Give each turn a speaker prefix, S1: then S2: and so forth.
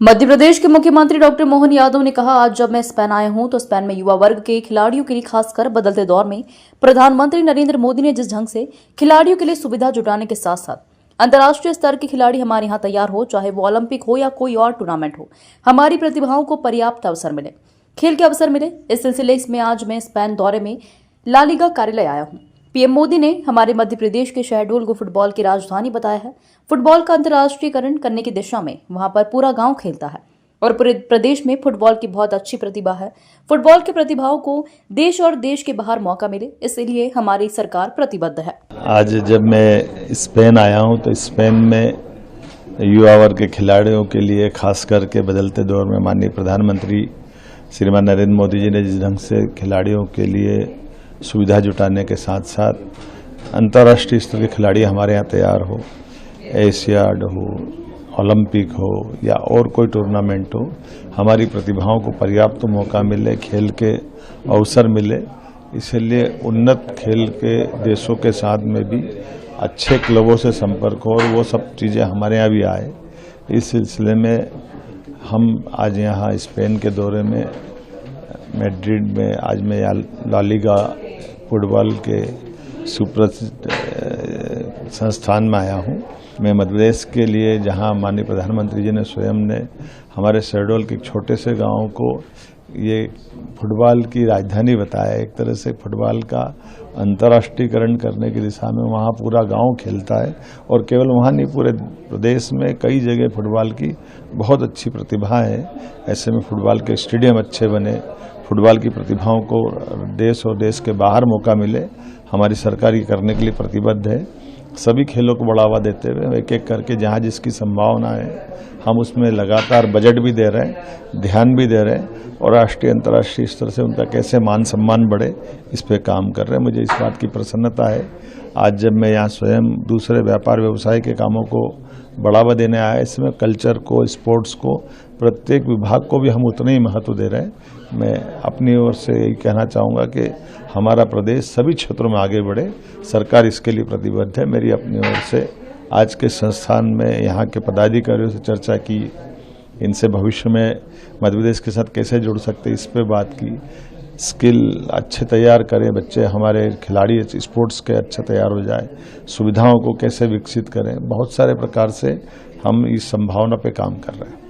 S1: मध्य प्रदेश के मुख्यमंत्री डॉक्टर मोहन यादव ने कहा, आज जब मैं स्पेन आया हूं तो स्पेन में युवा वर्ग के खिलाड़ियों के लिए खासकर बदलते दौर में प्रधानमंत्री नरेंद्र मोदी ने जिस ढंग से खिलाड़ियों के लिए सुविधा जुटाने के साथ साथ अंतर्राष्ट्रीय स्तर के खिलाड़ी हमारे यहां तैयार हो, चाहे वो ओलंपिक हो या कोई और टूर्नामेंट हो, हमारी प्रतिभाओं को पर्याप्त अवसर मिले, खेल के अवसर मिले। इस सिलसिले में आज मैं स्पेन दौरे में ला लीगा कार्यालय आया हूं। पीएम मोदी ने हमारे मध्य प्रदेश के शहडोल को फुटबॉल की राजधानी बताया है। फुटबॉल का अंतर्राष्ट्रीयकरण करने की दिशा में वहां पर पूरा गांव खेलता है और पूरे प्रदेश में फुटबॉल की बहुत अच्छी प्रतिभा है। फुटबॉल के प्रतिभाओं को देश और देश के बाहर मौका मिले, इसलिए हमारी सरकार प्रतिबद्ध है।
S2: आज जब मैं स्पेन आया हूं तो स्पेन में युवा वर्ग के खिलाड़ियों के लिए खास करके बदलते दौर में माननीय प्रधानमंत्री श्रीमान नरेंद्र मोदी जी ने जिस ढंग से खिलाड़ियों के लिए सुविधा जुटाने के साथ साथ अंतर्राष्ट्रीय स्तर के खिलाड़ी हमारे यहाँ तैयार हो, एशियाड हो, ओलंपिक हो या और कोई टूर्नामेंट हो, हमारी प्रतिभाओं को पर्याप्त मौका मिले, खेल के अवसर मिले, इसलिए उन्नत खेल के देशों के साथ में भी अच्छे क्लबों से संपर्क हो और वो सब चीज़ें हमारे यहाँ भी आए। इस सिलसिले में हम आज यहाँ स्पेन के दौरे में मैड्रिड में आज मैं ला लीगा फुटबॉल के सुप्रसिद्ध संस्थान में आया हूँ। मैं मध्य प्रदेश के लिए जहाँ माननीय प्रधानमंत्री जी ने स्वयं ने हमारे शहडोल के छोटे से गांव को ये फुटबॉल की राजधानी बताया, एक तरह से फुटबॉल का अंतर्राष्ट्रीयकरण करने की दिशा में वहाँ पूरा गांव खेलता है और केवल वहाँ नहीं, पूरे प्रदेश में कई जगह फुटबॉल की बहुत अच्छी प्रतिभा है। ऐसे में फुटबॉल के स्टेडियम अच्छे बने, फुटबॉल की प्रतिभाओं को देश और देश के बाहर मौका मिले, हमारी सरकार ये करने के लिए प्रतिबद्ध है। सभी खेलों को बढ़ावा देते हुए एक एक करके जहाँ जिसकी संभावना है हम उसमें लगातार बजट भी दे रहे हैं, ध्यान भी दे रहे हैं और राष्ट्रीय अंतर्राष्ट्रीय स्तर से उनका कैसे मान सम्मान बढ़े इस पे काम कर रहे हैं। मुझे इस बात की प्रसन्नता है आज जब मैं यहाँ स्वयं दूसरे व्यापार व्यवसाय के कामों को बढ़ावा देने आया, इसमें कल्चर को, स्पोर्ट्स को, प्रत्येक विभाग को भी हम उतने ही महत्व दे रहे हैं। मैं अपनी ओर से यही कहना चाहूँगा कि हमारा प्रदेश सभी क्षेत्रों में आगे बढ़े, सरकार इसके लिए प्रतिबद्ध है। मेरी अपनी ओर से आज के संस्थान में यहाँ के पदाधिकारियों से चर्चा की, इनसे भविष्य में मध्य प्रदेश के साथ कैसे जुड़ सकते इस पर बात की। स्किल अच्छे तैयार करें बच्चे, हमारे खिलाड़ी स्पोर्ट्स के अच्छे तैयार हो जाए, सुविधाओं को कैसे विकसित करें, बहुत सारे प्रकार से हम इस संभावना पे काम कर रहे हैं।